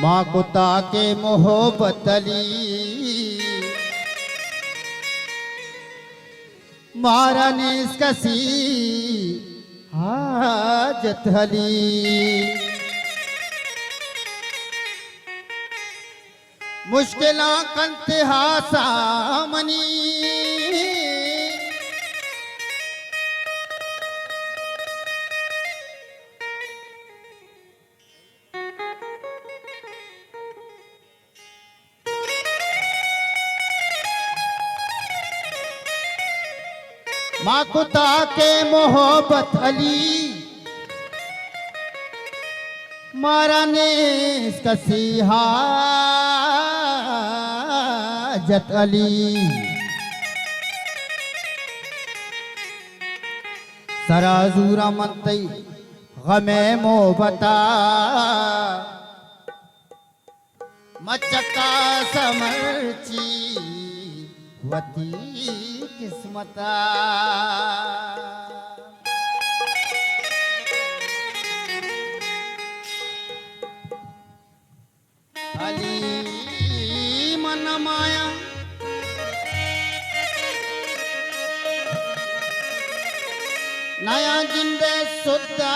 माँ को ताके मोहब्बत अली मारा ने कसी हाजत हली मुश्किलां कंते हासामनी माँ को ताके मोहब्बत अली मारा ने कसी हाजत अली सराजूरा मनतई गमे मोहब्बता मचका समरची वती किस्मता अली मन माया नया जिंदे सुद्धा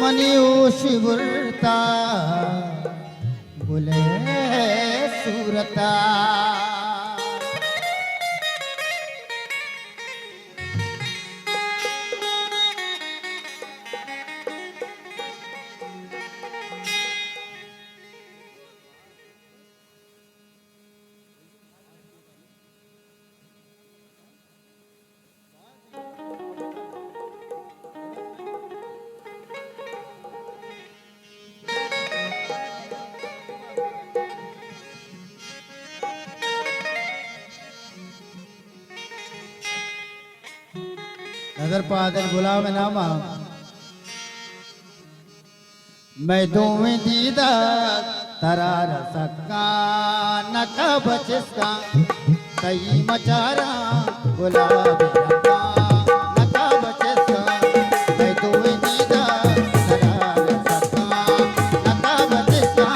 मनी शिवरता बोले सूरता नजर पादर गुलाम नामा मैं दोवें दीदा तरार सका नका बचस्का कई मचारा गुलाब रखा नका बचस्का मैं दोवें दीदा तरार सका नका बचस्का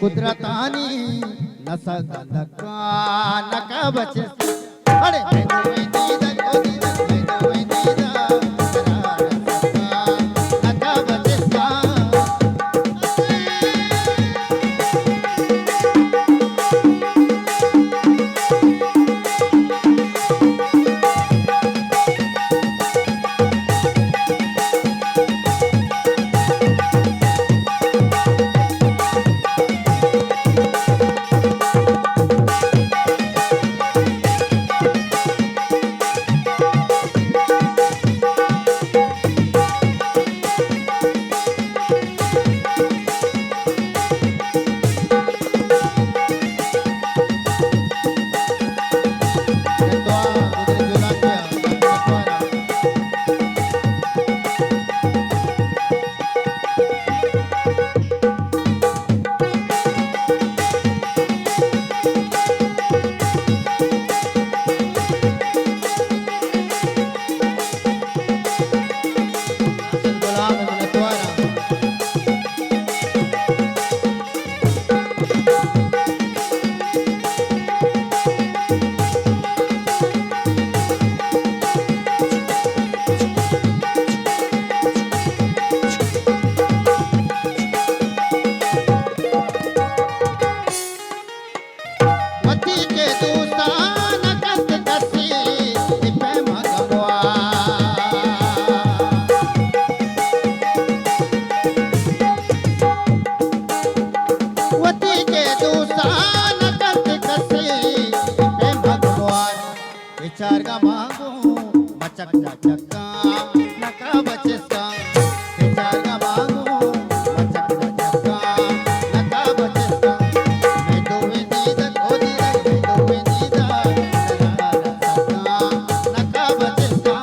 कुदरतानी नसा नका नका बचे अरे मैं कोई दीदा मैं कोई दीदा नका बचे मचक चक्का नका बचेसा विचार का मांगू मचक चक्का नका बचेसा मैं तो वे दीदक ओ दीदक मैं तो वे दीदक नका बचेसा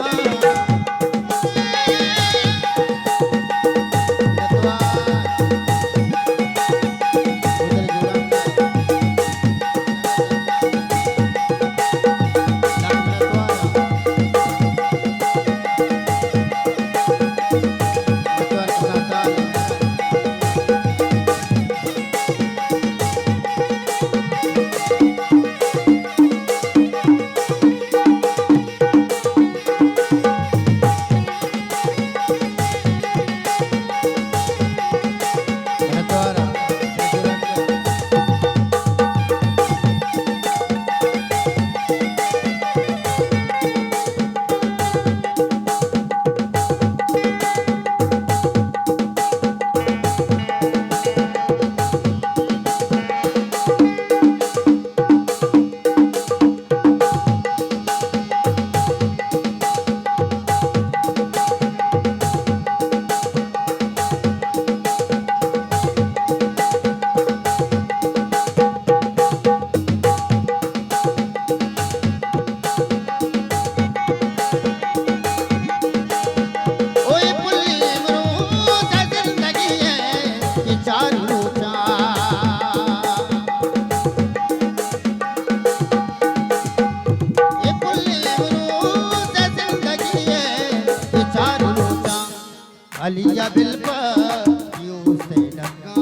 अलिया बिल पर यू से डका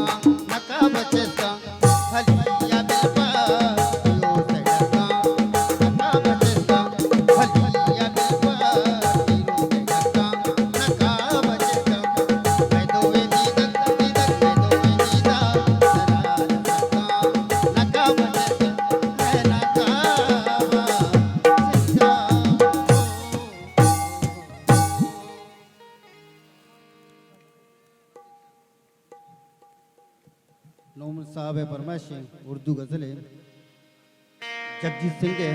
नका बचेसा अलिया बिल पर यू से डका नका बचेसा अलिया बिल पर यू से डका नका बचेसा मैं तो वे दीदक दीदक मैं तो वे दीदक नका बचेसा मैं नका बचेसा नौमन साहब है फरमाइश उर्दू गज़ल है जगजीत सिंह है